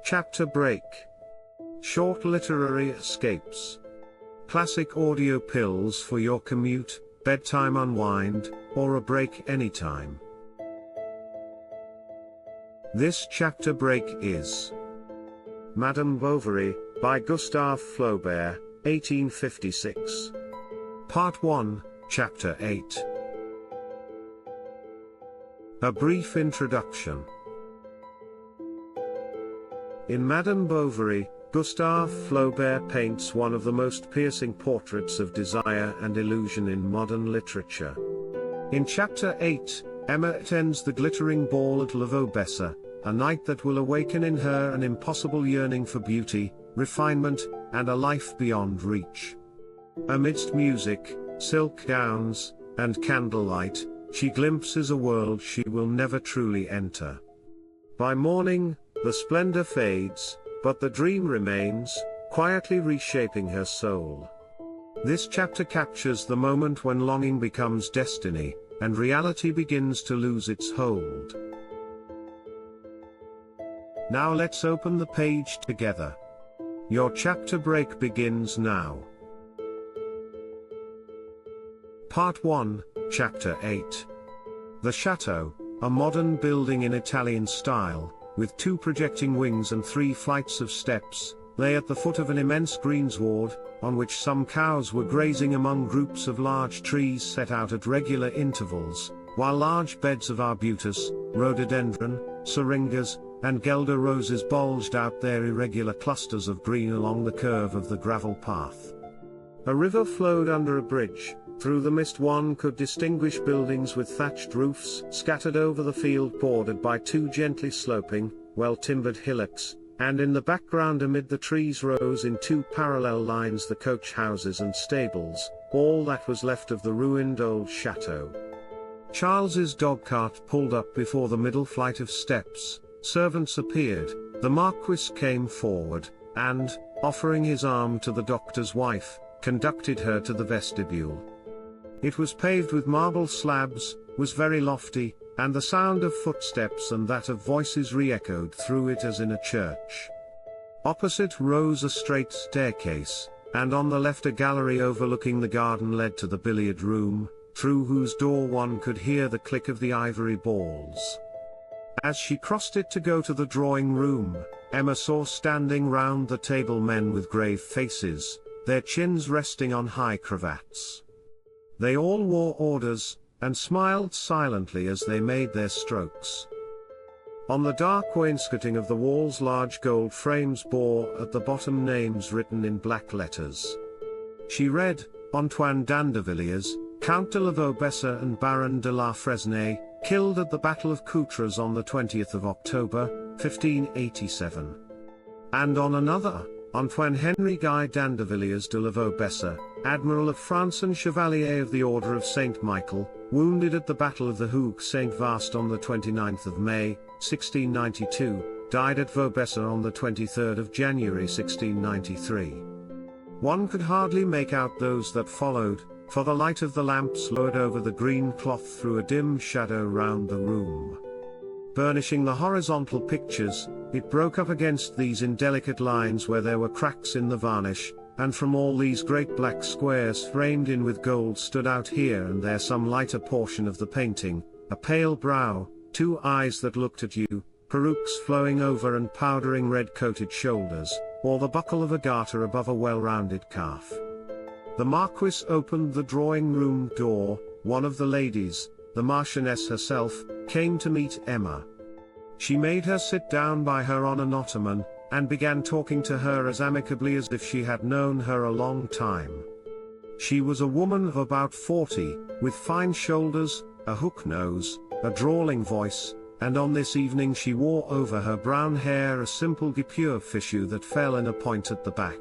Chapter break. Short literary escapes. Classic audio pills for your commute, bedtime unwind, or a break anytime. This chapter break is Madame Bovary, by Gustave Flaubert, 1856. Part 1, Chapter 8. A brief introduction. In Madame Bovary, Gustave Flaubert paints one of the most piercing portraits of desire and illusion in modern literature. In Chapter 8, Emma attends the glittering ball at Vaubyessard, a night that will awaken in her an impossible yearning for beauty, refinement, and a life beyond reach. Amidst music, silk gowns, and candlelight, she glimpses a world she will never truly enter. By morning, the splendor fades, but the dream remains, quietly reshaping her soul. This chapter captures the moment when longing becomes destiny, and reality begins to lose its hold. Now let's open the page together. Your chapter break begins now. Part 1, Chapter 8. The Chateau, a modern building in Italian style, with 2 projecting wings and 3 flights of steps, lay at the foot of an immense greensward, on which some cows were grazing among groups of large trees set out at regular intervals, while large beds of arbutus, rhododendron, syringas, and guelder roses bulged out their irregular clusters of green along the curve of the gravel path. A river flowed under a bridge. Through the mist one could distinguish buildings with thatched roofs scattered over the field bordered by 2 gently sloping, well-timbered hillocks, and in the background amid the trees rose in 2 parallel lines the coach houses and stables, all that was left of the ruined old chateau. Charles's dogcart pulled up before the middle flight of steps, servants appeared, the Marquis came forward, and, offering his arm to the doctor's wife, conducted her to the vestibule. It was paved with marble slabs, was very lofty, and the sound of footsteps and that of voices re-echoed through it as in a church. Opposite rose a straight staircase, and on the left a gallery overlooking the garden led to the billiard room, through whose door one could hear the click of the ivory balls. As she crossed it to go to the drawing room, Emma saw standing round the table men with grave faces, their chins resting on high cravats. They all wore orders, and smiled silently as they made their strokes. On the dark wainscoting of the walls large gold frames bore at the bottom names written in black letters. She read, Antoine d'Andervilliers, Count de la Vaubyessard and Baron de la Fresnaye, killed at the Battle of Coutras on the 20th of October, 1587. And on another, Antoine Henry Guy d'Andervilliers de la Vaubyessard, Admiral of France and Chevalier of the Order of St. Michael, wounded at the Battle of the Hougue Saint-Vaast on the 29th of May, 1692, died at Vaubyessard on the 23rd of January 1693. One could hardly make out those that followed, for the light of the lamps lowered over the green cloth threw a dim shadow round the room. Burnishing the horizontal pictures, it broke up against these indelicate lines where there were cracks in the varnish, and from all these great black squares framed in with gold stood out here and there some lighter portion of the painting, a pale brow, 2 eyes that looked at you, perukes flowing over and powdering red-coated shoulders, or the buckle of a garter above a well-rounded calf. The Marquis opened the drawing-room door. One of the ladies, the Marchioness herself, came to meet Emma. She made her sit down by her on an ottoman, and began talking to her as amicably as if she had known her a long time. She was a woman of about 40, with fine shoulders, a hook nose, a drawling voice, and on this evening she wore over her brown hair a simple guipure fichu that fell in a point at the back.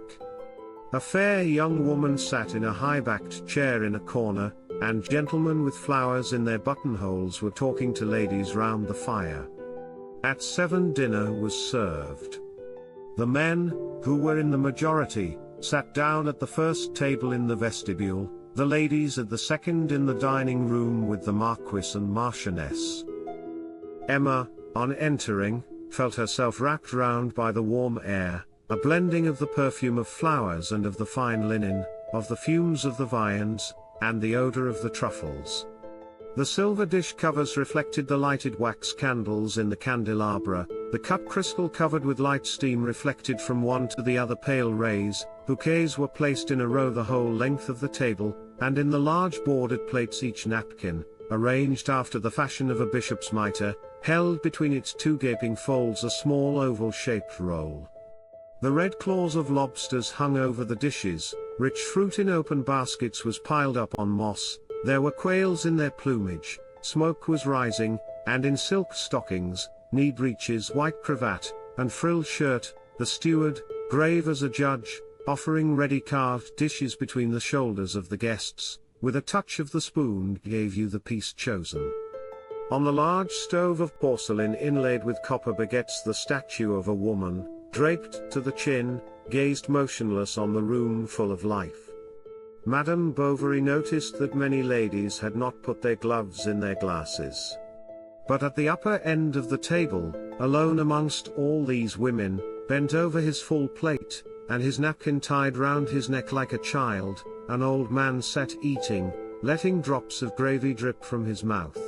A fair young woman sat in a high-backed chair in a corner, and gentlemen with flowers in their buttonholes were talking to ladies round the fire. At 7 dinner was served. The men, who were in the majority, sat down at the first table in the vestibule, the ladies at the second in the dining room with the Marquis and Marchioness. Emma, on entering, felt herself wrapped round by the warm air, a blending of the perfume of flowers and of the fine linen, of the fumes of the viands, and the odor of the truffles. The silver dish covers reflected the lighted wax candles in the candelabra, the cut crystal covered with light steam reflected from one to the other pale rays, bouquets were placed in a row the whole length of the table, and in the large bordered plates each napkin, arranged after the fashion of a bishop's mitre, held between its two gaping folds a small oval-shaped roll. The red claws of lobsters hung over the dishes, rich fruit in open baskets was piled up on moss, there were quails in their plumage, smoke was rising, and in silk stockings, knee breeches, white cravat, and frilled shirt, the steward, grave as a judge, offering ready carved dishes between the shoulders of the guests, with a touch of the spoon gave you the piece chosen. On the large stove of porcelain inlaid with copper baguettes the statue of a woman, draped to the chin, gazed motionless on the room full of life. Madame Bovary noticed that many ladies had not put their gloves in their glasses. But at the upper end of the table, alone amongst all these women, bent over his full plate, and his napkin tied round his neck like a child, an old man sat eating, letting drops of gravy drip from his mouth.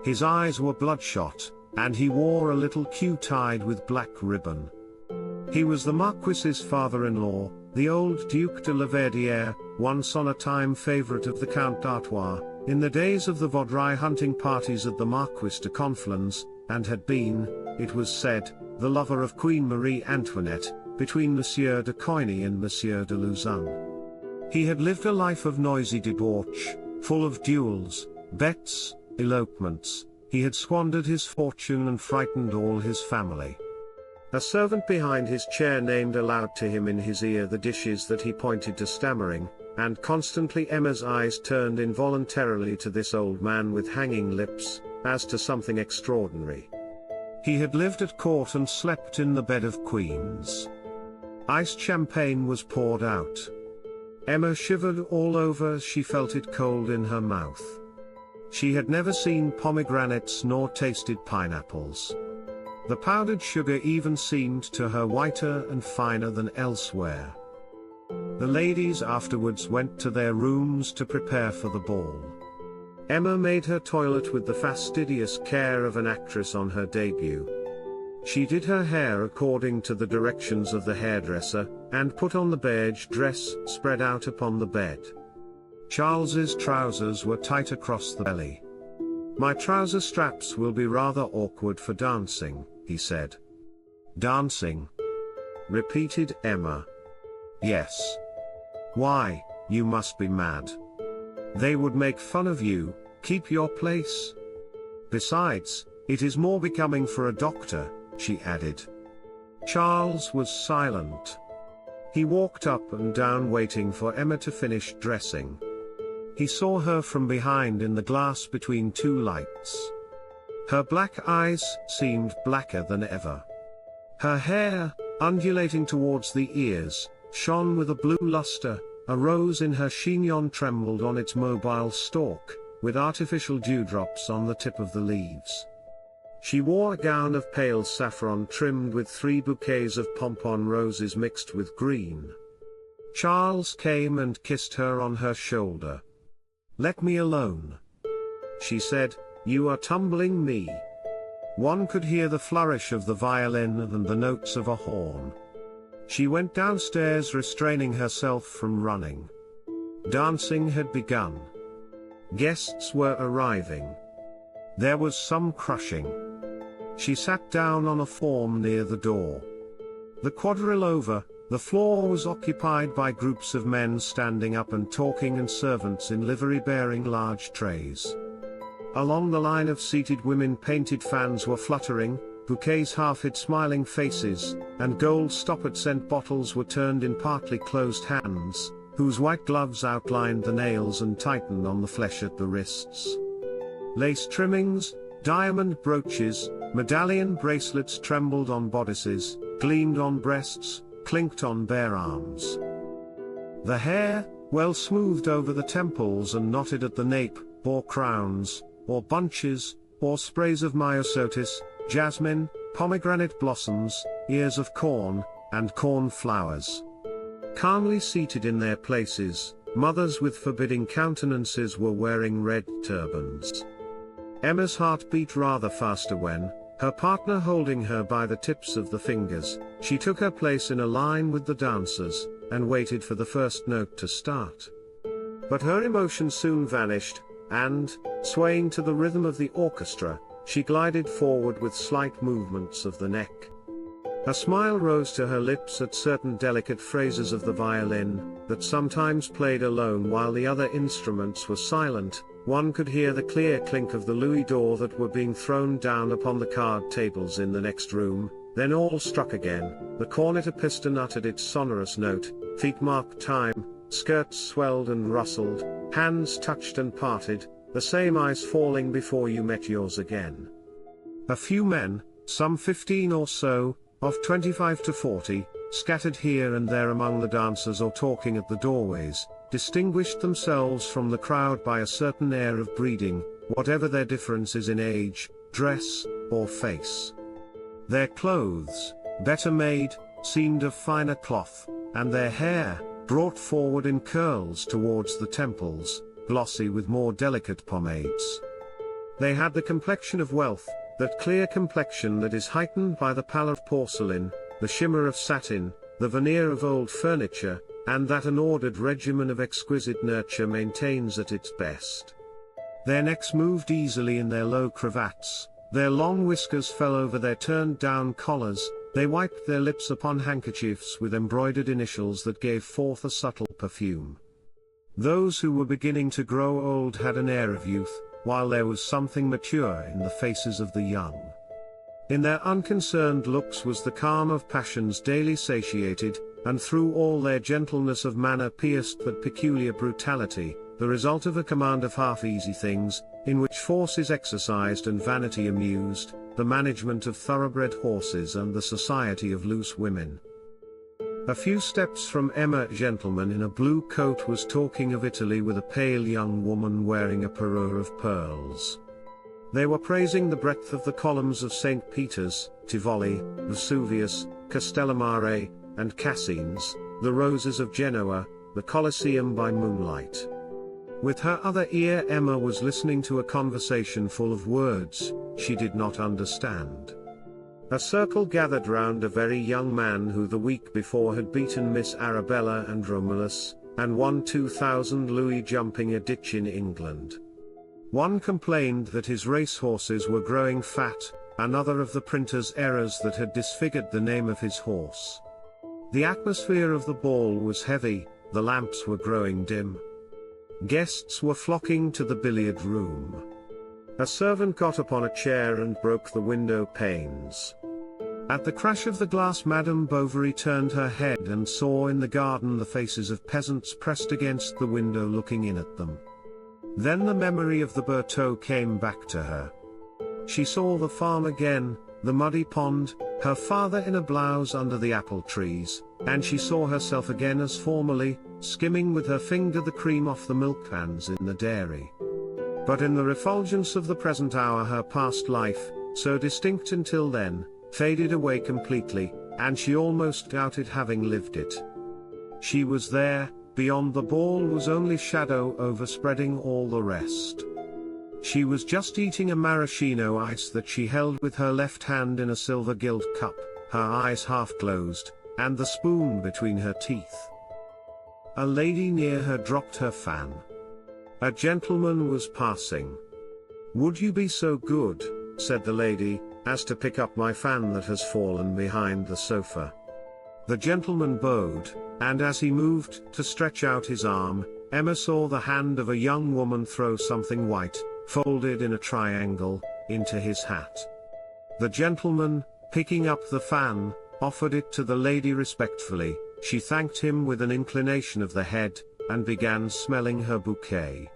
His eyes were bloodshot, and he wore a little queue tied with black ribbon. He was the Marquis's father-in-law, the old Duc de la Verdière, once on a time favourite of the Count d'Artois, in the days of the Vaudreuil hunting parties at the Marquis de Conflans, and had been, it was said, the lover of Queen Marie Antoinette, between Monsieur de Coigny and Monsieur de Lauzun. He had lived a life of noisy debauch, full of duels, bets, elopements, he had squandered his fortune and frightened all his family. A servant behind his chair named aloud to him in his ear the dishes that he pointed to stammering, and constantly Emma's eyes turned involuntarily to this old man with hanging lips, as to something extraordinary. He had lived at court and slept in the bed of queens. Iced champagne was poured out. Emma shivered all over as she felt it cold in her mouth. She had never seen pomegranates nor tasted pineapples. The powdered sugar even seemed to her whiter and finer than elsewhere. The ladies afterwards went to their rooms to prepare for the ball. Emma made her toilet with the fastidious care of an actress on her debut. She did her hair according to the directions of the hairdresser, and put on the beige dress spread out upon the bed. Charles's trousers were tight across the belly. "My trouser straps will be rather awkward for dancing," he said. "Dancing?" repeated Emma. "Yes. Why, you must be mad. They would make fun of you. Keep your place. Besides, it is more becoming for a doctor," she added. Charles was silent. He walked up and down waiting for Emma to finish dressing. He saw her from behind in the glass between two lights. Her black eyes seemed blacker than ever. Her hair, undulating towards the ears, shone with a blue luster, a rose in her chignon trembled on its mobile stalk, with artificial dewdrops on the tip of the leaves. She wore a gown of pale saffron trimmed with 3 bouquets of pompon roses mixed with green. Charles came and kissed her on her shoulder. "Let me alone," she said, "you are tumbling me." One could hear the flourish of the violin and the notes of a horn. She went downstairs restraining herself from running. Dancing had begun. Guests were arriving. There was some crushing. She sat down on a form near the door. The quadrille over, the floor was occupied by groups of men standing up and talking and servants in livery bearing large trays. Along the line of seated women painted fans were fluttering, bouquets half hid smiling faces, and gold stoppered scent bottles were turned in partly closed hands, whose white gloves outlined the nails and tightened on the flesh at the wrists. Lace trimmings, diamond brooches, medallion bracelets trembled on bodices, gleamed on breasts, clinked on bare arms. The hair, well smoothed over the temples and knotted at the nape, bore crowns, or bunches, or sprays of myosotis, jasmine, pomegranate blossoms, ears of corn, and corn flowers. Calmly seated in their places, mothers with forbidding countenances were wearing red turbans. Emma's heart beat rather faster when, her partner holding her by the tips of the fingers, she took her place in a line with the dancers, and waited for the first note to start. But her emotion soon vanished, and, swaying to the rhythm of the orchestra, she glided forward with slight movements of the neck. A smile rose to her lips at certain delicate phrases of the violin, that sometimes played alone while the other instruments were silent. One could hear the clear clink of the louis d'or that were being thrown down upon the card tables in the next room. Then all struck again, the cornet piston uttered its sonorous note, feet marked time, skirts swelled and rustled, hands touched and parted, the same eyes falling before you met yours again. A few men, some 15 or so, of 25 to 40, scattered here and there among the dancers or talking at the doorways, distinguished themselves from the crowd by a certain air of breeding, whatever their differences in age, dress, or face. Their clothes, better made, seemed of finer cloth, and their hair, brought forward in curls towards the temples, glossy with more delicate pomades. They had the complexion of wealth, that clear complexion that is heightened by the pallor of porcelain, the shimmer of satin, the veneer of old furniture, and that an ordered regimen of exquisite nurture maintains at its best. Their necks moved easily in their low cravats, their long whiskers fell over their turned-down collars, they wiped their lips upon handkerchiefs with embroidered initials that gave forth a subtle perfume. Those who were beginning to grow old had an air of youth, while there was something mature in the faces of the young. In their unconcerned looks was the calm of passions daily satiated, and through all their gentleness of manner pierced that peculiar brutality, the result of a command of half-easy things, in which force is exercised and vanity amused, the management of thoroughbred horses and the society of loose women. A few steps from Emma, a gentleman in a blue coat was talking of Italy with a pale young woman wearing a parure of pearls. They were praising the breadth of the columns of St. Peter's, Tivoli, Vesuvius, Castellamare, and Cassines, the roses of Genoa, the Colosseum by moonlight. With her other ear Emma was listening to a conversation full of words she did not understand. A circle gathered round a very young man who the week before had beaten Miss Arabella and Romulus, and won 2,000 louis jumping a ditch in England. One complained that his racehorses were growing fat, another of the printer's errors that had disfigured the name of his horse. The atmosphere of the ball was heavy, the lamps were growing dim. Guests were flocking to the billiard room. A servant got upon a chair and broke the window panes. At the crash of the glass Madame Bovary turned her head and saw in the garden the faces of peasants pressed against the window looking in at them. Then the memory of the Bertaux came back to her. She saw the farm again, the muddy pond, her father in a blouse under the apple trees, and she saw herself again as formerly, skimming with her finger the cream off the milk pans in the dairy. But in the refulgence of the present hour her past life, so distinct until then, faded away completely, and she almost doubted having lived it. She was there, beyond the ball was only shadow overspreading all the rest. She was just eating a maraschino ice that she held with her left hand in a silver gilt cup, her eyes half closed, and the spoon between her teeth. A lady near her dropped her fan. A gentleman was passing. "Would you be so good," said the lady, "as to pick up my fan that has fallen behind the sofa?" The gentleman bowed, and as he moved to stretch out his arm, Emma saw the hand of a young woman throw something white, folded in a triangle, into his hat. The gentleman, picking up the fan, offered it to the lady respectfully. She thanked him with an inclination of the head, and began smelling her bouquet.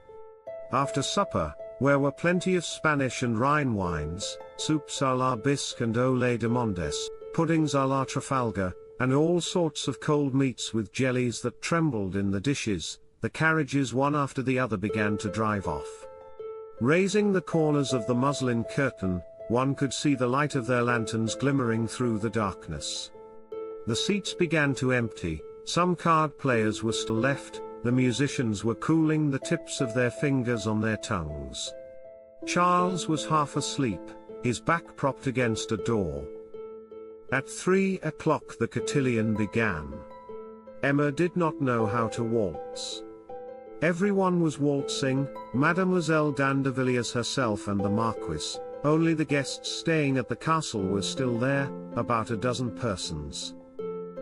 After supper, where were plenty of Spanish and Rhine wines, soups à la bisque and au lait de Mondes, puddings à la Trafalgar, and all sorts of cold meats with jellies that trembled in the dishes, the carriages one after the other began to drive off. Raising the corners of the muslin curtain, one could see the light of their lanterns glimmering through the darkness. The seats began to empty, some card players were still left, the musicians were cooling the tips of their fingers on their tongues. Charles was half asleep, his back propped against a door. At 3 o'clock the cotillion began. Emma did not know how to waltz. Everyone was waltzing, Mademoiselle Dandevillers herself and the Marquis, only the guests staying at the castle were still there, about a dozen persons.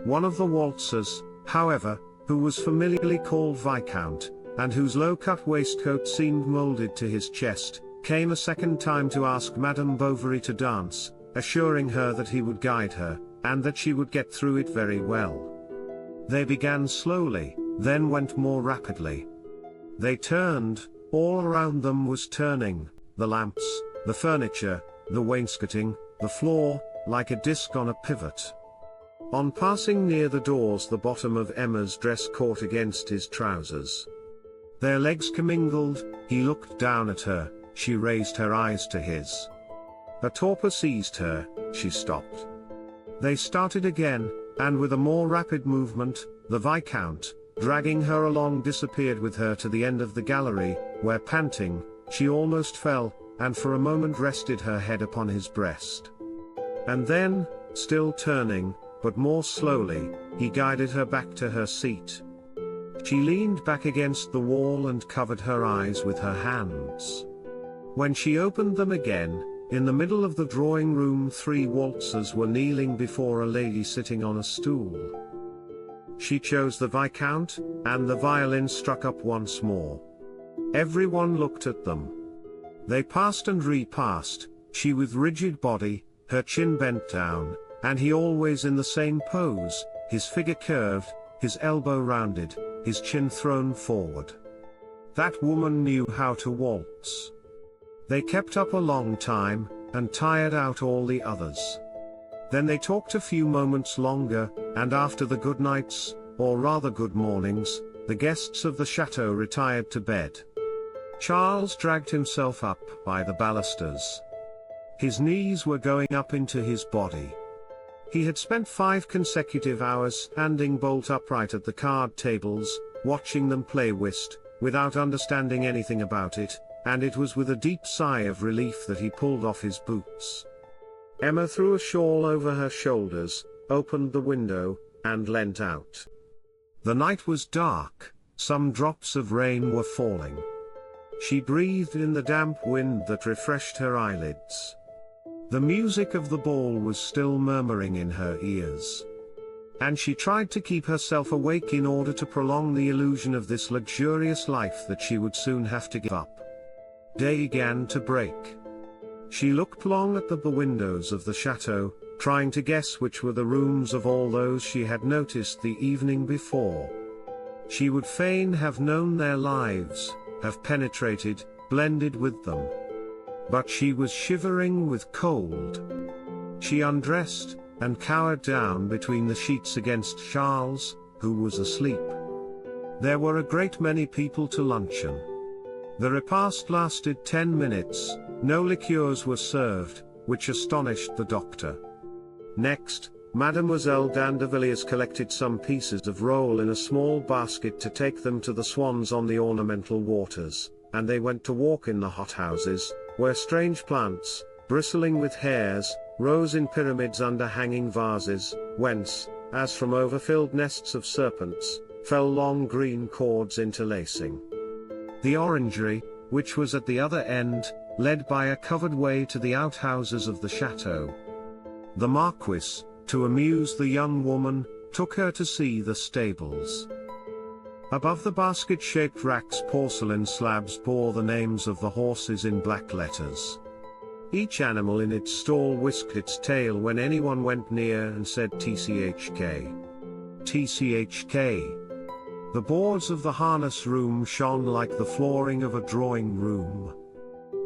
One of the waltzers, however, who was familiarly called Viscount, and whose low-cut waistcoat seemed moulded to his chest, came a second time to ask Madame Bovary to dance, assuring her that he would guide her, and that she would get through it very well. They began slowly, then went more rapidly. They turned, all around them was turning, the lamps, the furniture, the wainscoting, the floor, like a disc on a pivot. On passing near the doors the bottom of Emma's dress caught against his trousers. Their legs commingled, he looked down at her, she raised her eyes to his. A torpor seized her, she stopped. They started again, and with a more rapid movement, the Viscount, dragging her along, disappeared with her to the end of the gallery, where panting, she almost fell, and for a moment rested her head upon his breast. And then, still turning, but more slowly, he guided her back to her seat. She leaned back against the wall and covered her eyes with her hands. When she opened them again, in the middle of the drawing room 3 waltzers were kneeling before a lady sitting on a stool. She chose the Viscount, and the violin struck up once more. Everyone looked at them. They passed and repassed, she with rigid body, her chin bent down, and he always in the same pose, his figure curved, his elbow rounded, his chin thrown forward. That woman knew how to waltz. They kept up a long time, and tired out all the others. Then they talked a few moments longer, and after the good nights, or rather good mornings, the guests of the chateau retired to bed. Charles dragged himself up by the balusters. His knees were going up into his body. He had spent 5 consecutive hours standing bolt upright at the card tables, watching them play whist, without understanding anything about it, and it was with a deep sigh of relief that he pulled off his boots. Emma threw a shawl over her shoulders, opened the window, and leant out. The night was dark, some drops of rain were falling. She breathed in the damp wind that refreshed her eyelids. The music of the ball was still murmuring in her ears. And she tried to keep herself awake in order to prolong the illusion of this luxurious life that she would soon have to give up. Day began to break. She looked long at the windows of the chateau, trying to guess which were the rooms of all those she had noticed the evening before. She would fain have known their lives, have penetrated, blended with them. But she was shivering with cold. She undressed, and cowered down between the sheets against Charles, who was asleep. There were a great many people to luncheon. The repast lasted 10 minutes, no liqueurs were served, which astonished the doctor. Next, Mademoiselle Dandevillers collected some pieces of roll in a small basket to take them to the swans on the ornamental waters, and they went to walk in the hothouses, where strange plants, bristling with hairs, rose in pyramids under hanging vases, whence, as from overfilled nests of serpents, fell long green cords interlacing. The orangery, which was at the other end, led by a covered way to the outhouses of the chateau. The Marquis, to amuse the young woman, took her to see the stables. Above the basket-shaped racks porcelain slabs bore the names of the horses in black letters. Each animal in its stall whisked its tail when anyone went near and said TCHK. TCHK. The boards of the harness room shone like the flooring of a drawing room.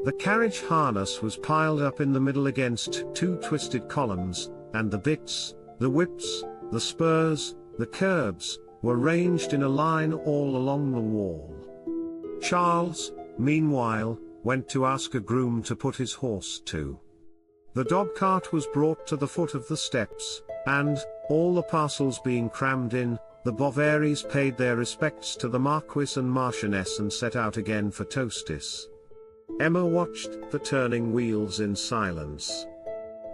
The carriage harness was piled up in the middle against 2 twisted columns, and the bits, the whips, the spurs, the curbs, were ranged in a line all along the wall. Charles, meanwhile, went to ask a groom to put his horse to. The dog cart was brought to the foot of the steps, and, all the parcels being crammed in, the Bovarys paid their respects to the Marquis and Marchioness and set out again for Tostes. Emma watched the turning wheels in silence.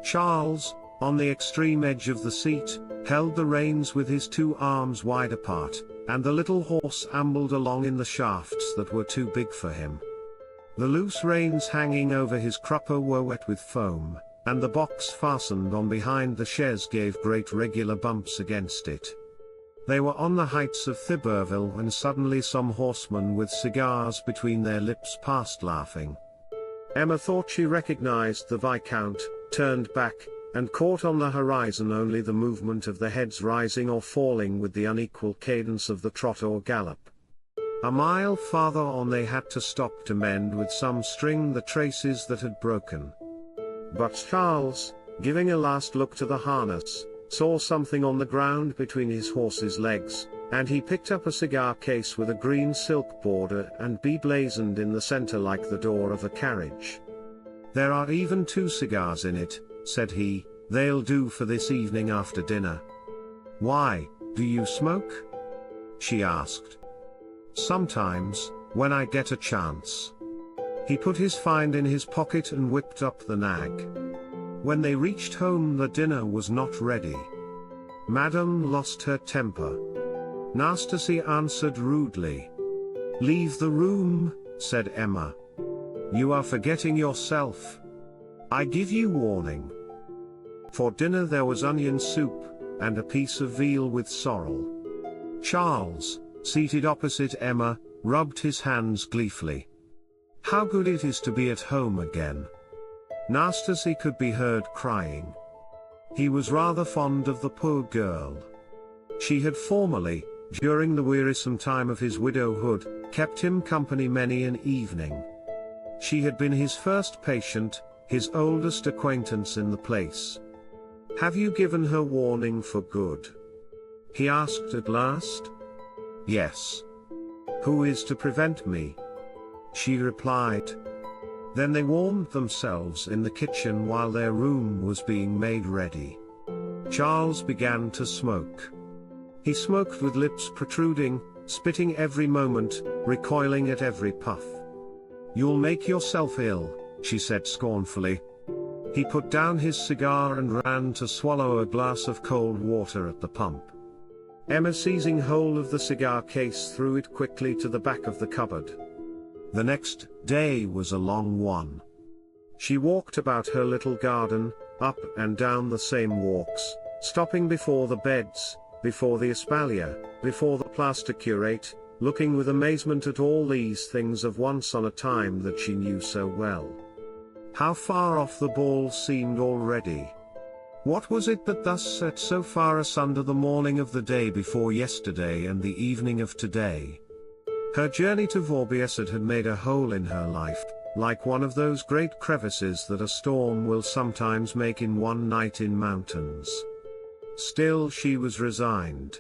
Charles, on the extreme edge of the seat, held the reins with his 2 arms wide apart, and the little horse ambled along in the shafts that were too big for him. The loose reins hanging over his crupper were wet with foam, and the box fastened on behind the chaise gave great regular bumps against it. They were on the heights of Thiberville when suddenly some horsemen with cigars between their lips passed laughing. Emma thought she recognized the Viscount, turned back, and caught on the horizon only the movement of the heads rising or falling with the unequal cadence of the trot or gallop. A mile farther on they had to stop to mend with some string the traces that had broken. But Charles, giving a last look to the harness, saw something on the ground between his horse's legs, and he picked up a cigar case with a green silk border and beblazoned in the center like the door of a carriage. "There are even 2 cigars in it," said he, "they'll do for this evening after dinner." "Why, do you smoke?" she asked. "Sometimes, when I get a chance." He put his find in his pocket and whipped up the nag. When they reached home the dinner was not ready. Madame lost her temper. Nastasy answered rudely. "Leave the room," said Emma. "You are forgetting yourself. I give you warning." For dinner there was onion soup, and a piece of veal with sorrel. Charles, seated opposite Emma, rubbed his hands gleefully. How good it is to be at home again. Nastasy could be heard crying. He was rather fond of the poor girl. She had formerly, during the wearisome time of his widowhood, kept him company many an evening. She had been his first patient, his oldest acquaintance in the place. "Have you given her warning for good?" he asked at last. "Yes." "Who is to prevent me?" she replied. Then they warmed themselves in the kitchen while their room was being made ready. Charles began to smoke. He smoked with lips protruding, spitting every moment, recoiling at every puff. "You'll make yourself ill," she said scornfully. He put down his cigar and ran to swallow a glass of cold water at the pump. Emma, seizing hold of the cigar case, threw it quickly to the back of the cupboard. The next day was a long one. She walked about her little garden, up and down the same walks, stopping before the beds, before the espalier, before the plaster curate, looking with amazement at all these things of once on a time that she knew so well. How far off the ball seemed already. What was it that thus set so far asunder the morning of the day before yesterday and the evening of today? Her journey to Vaubyessard had made a hole in her life, like one of those great crevices that a storm will sometimes make in one night in mountains. Still she was resigned.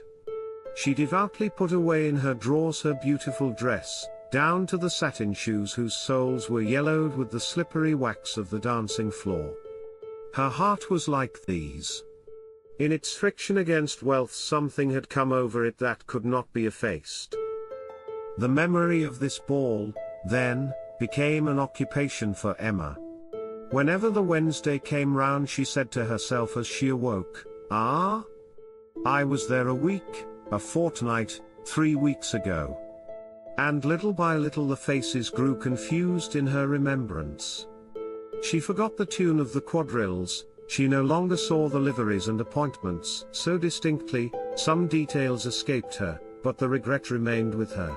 She devoutly put away in her drawers her beautiful dress, down to the satin shoes whose soles were yellowed with the slippery wax of the dancing floor. Her heart was like these. In its friction against wealth something had come over it that could not be effaced. The memory of this ball, then, became an occupation for Emma. Whenever the Wednesday came round she said to herself as she awoke, "Ah! I was there a week, a fortnight, 3 weeks ago." And little by little the faces grew confused in her remembrance. She forgot the tune of the quadrilles, she no longer saw the liveries and appointments so distinctly, some details escaped her, but the regret remained with her.